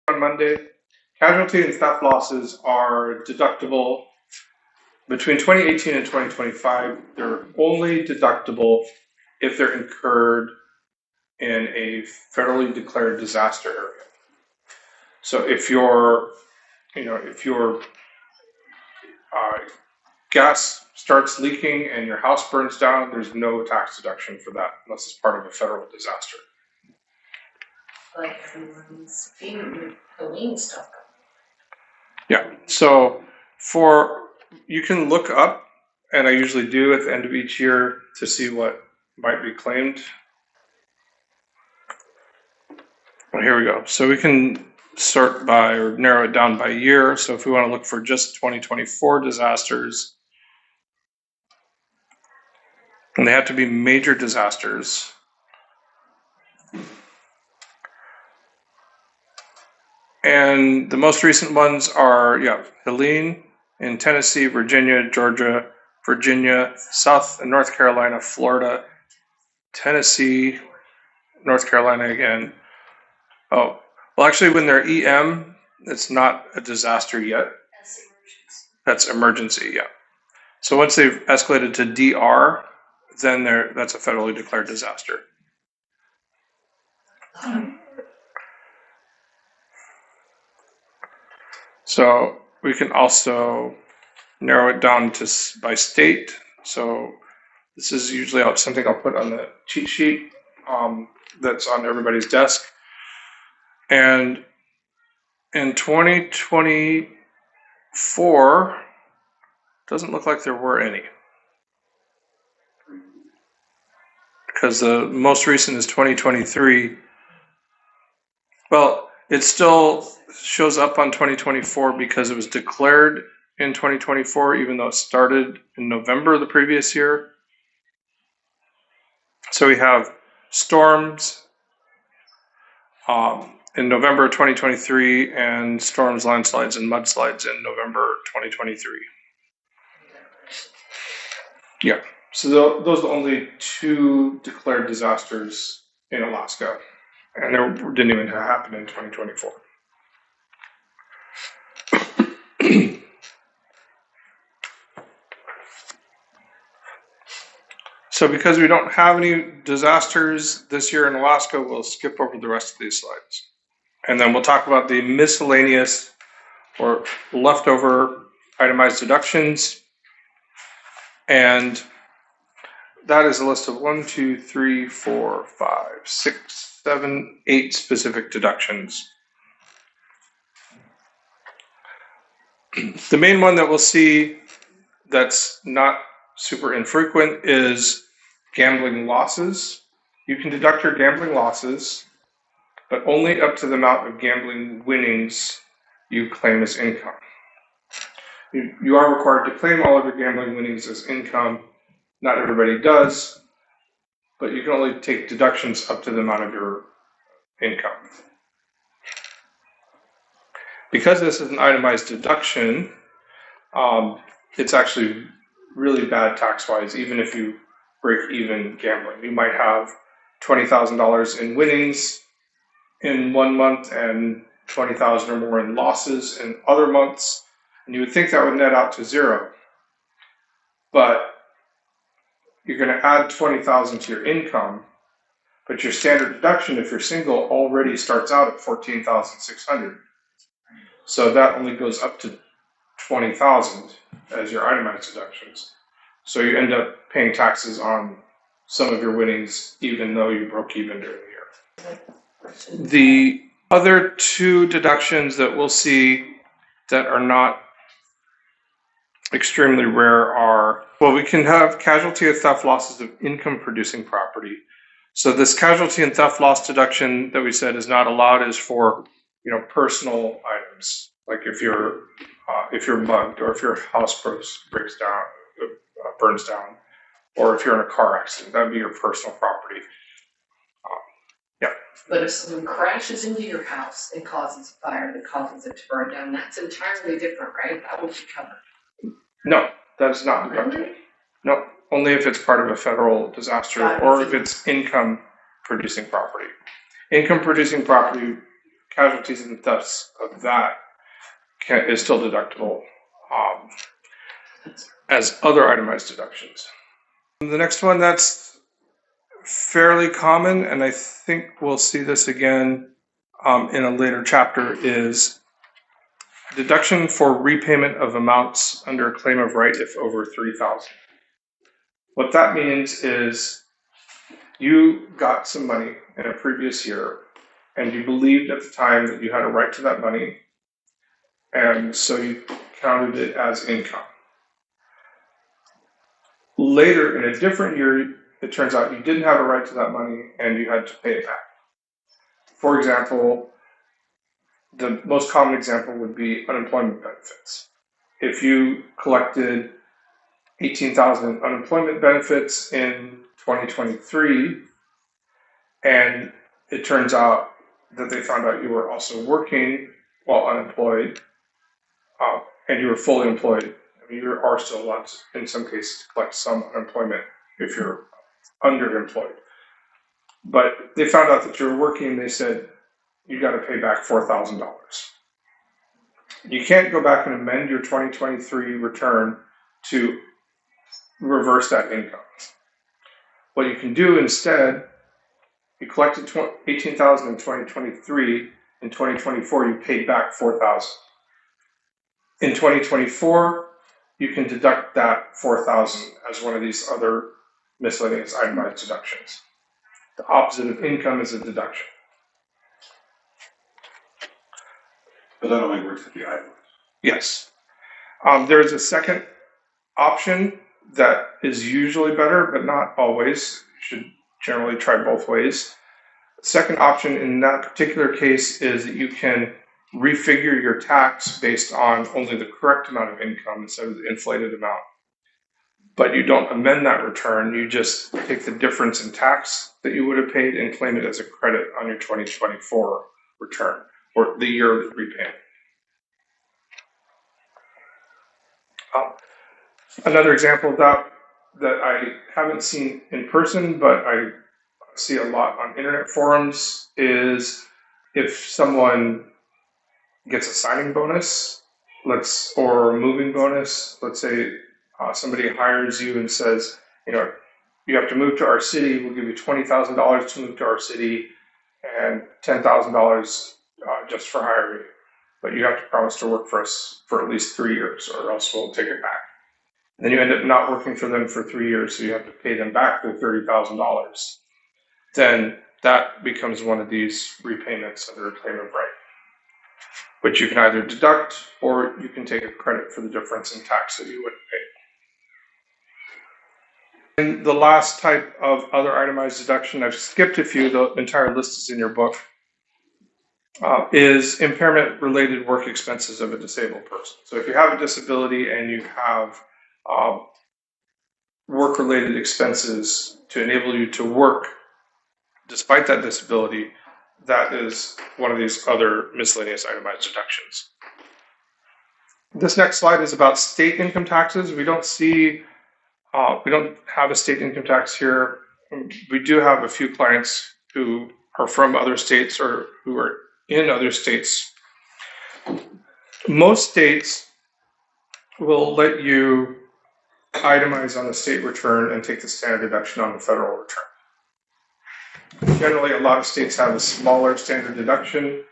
on Monday. Casualty and theft losses are deductible between 2018 and 2025. They're only deductible if they're incurred in a federally declared disaster area. So if your gas starts leaking and your house burns down, there's no tax deduction for that unless it's part of a federal disaster. Like everyone's favorite Halloween stuff. Yeah, so you can look up, and I usually do at the end of each year to see what might be claimed. Well, here we go. So we can sort by or narrow it down by year. So if we want to look for just 2024 disasters, and they have to be major disasters. And the most recent ones are, Helene in Tennessee, Virginia, Georgia, Virginia, South and North Carolina, Florida, Tennessee, North Carolina again. Oh, well, actually, when they're EM, it's not a disaster yet. That's emergency, yeah. So once they've escalated to DR, then that's a federally declared disaster. So we can also narrow it down by state. So this is usually something I'll put on the cheat sheet that's on everybody's desk. And in 2024, doesn't look like there were any. Because the most recent is 2023. Well, it still shows up on 2024 because it was declared in 2024, even though it started in November of the previous year. So we have storms in November 2023 and storms, landslides, and mudslides in November 2023. Yeah, so those are the only two declared disasters in Alaska, and they didn't even happen in 2024. So because we don't have any disasters this year in Alaska, we'll skip over the rest of these slides. And then we'll talk about the miscellaneous or leftover itemized deductions. And that is a list of 1, 2, 3, 4, 5, 6, 7, 8 specific deductions. The main one that we'll see that's not super infrequent is gambling losses. You can deduct your gambling losses, but only up to the amount of gambling winnings you claim as income. You are required to claim all of your gambling winnings as income. Not everybody does, but you can only take deductions up to the amount of your income. Because this is an itemized deduction, it's actually really bad tax-wise, even if you break even gambling. You might have $20,000 in winnings in one month and $20,000 or more in losses in other months, and you would think that would net out to zero. But you're going to add $20,000 to your income, but your standard deduction, if you're single, already starts out at $14,600. So that only goes up to $20,000 as your itemized deductions. So you end up paying taxes on some of your winnings, even though you broke even during the year. The other two deductions that we'll see that are not extremely rare are, well, we can have casualty or theft losses of income producing property. So this casualty and theft loss deduction that we said is not allowed is for, personal items. Like if you're mugged, or if your house breaks down, burns down, or if you're in a car accident, that would be your personal property. But if someone crashes into your house and causes a fire that causes it to burn down, that's entirely different, right? That would be covered. No, that is not deductible. No, only if it's part of a federal disaster or if it's income producing property. Income producing property, casualties and thefts of that is still deductible as other itemized deductions. The next one that's fairly common, and I think we'll see this again in a later chapter, is deduction for repayment of amounts under a claim of right if over $3,000. What that means is you got some money in a previous year and you believed at the time that you had a right to that money, and so you counted it as income. Later, in a different year, it turns out you didn't have a right to that money and you had to pay it back. For example, the most common example would be unemployment benefits. If you collected 18,000 unemployment benefits in 2023, and it turns out that they found out you were also working while unemployed, and you were fully employed, I mean, you are still allowed to, in some cases, to collect some unemployment if you're underemployed. But they found out that you were working, they said, you got to pay back $4,000. You can't go back and amend your 2023 return to reverse that income. What you can do instead, you collected 18,000 in 2023. In 2024, you paid back 4,000. In 2024, you can deduct that 4,000 as one of these other miscellaneous itemized deductions. The opposite of income is a deduction. But that only works if you itemized. Yes. There's a second option that is usually better, but not always. You should generally try both ways. The second option in that particular case is that you can refigure your tax based on only the correct amount of income instead of the inflated amount. But you don't amend that return, you just take the difference in tax that you would have paid and claim it as a credit on your 2024 return, or the year of the repayment. Another example of that I haven't seen in person, but I see a lot on internet forums, is if someone gets a signing bonus, or a moving bonus. Let's say somebody hires you and says, you have to move to our city. We'll give you $20,000 to move to our city and $10,000 just for hiring you. But you have to promise to work for us for at least 3 years, or else we'll take it back. And then you end up not working for them for 3 years, so you have to pay them back the $30,000. Then that becomes one of these repayments under a claim of right, which you can either deduct or you can take a credit for the difference in tax that you would pay. And the last type of other itemized deduction, I've skipped a few, the entire list is in your book, is impairment-related work expenses of a disabled person. So if you have a disability and you have work-related expenses to enable you to work despite that disability, that is one of these other miscellaneous itemized deductions. This next slide is about state income taxes. We don't have a state income tax here. We do have a few clients who are from other states or who are in other states. Most states will let you itemize on the state return and take the standard deduction on the federal return. Generally, a lot of states have a smaller standard deduction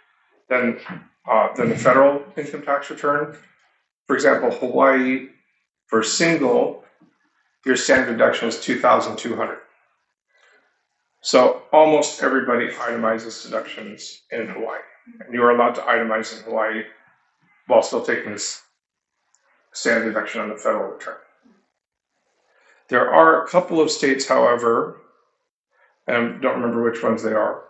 than the federal income tax return. For example, Hawaii, for single, your standard deduction is $2,200. So almost everybody itemizes deductions in Hawaii. And you are allowed to itemize in Hawaii while still taking this standard deduction on the federal return. There are a couple of states, however, and I don't remember which ones they are,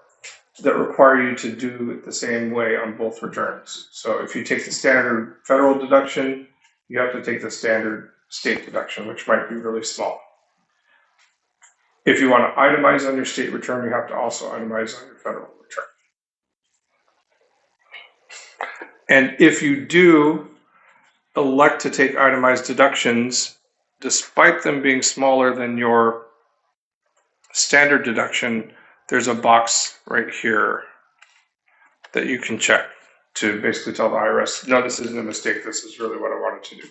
that require you to do it the same way on both returns. So if you take the standard federal deduction, you have to take the standard state deduction, which might be really small. If you want to itemize on your state return, you have to also itemize on your federal return. And if you do elect to take itemized deductions, despite them being smaller than your standard deduction, there's a box right here that you can check to basically tell the IRS, no, this isn't a mistake. This is really what I wanted to do.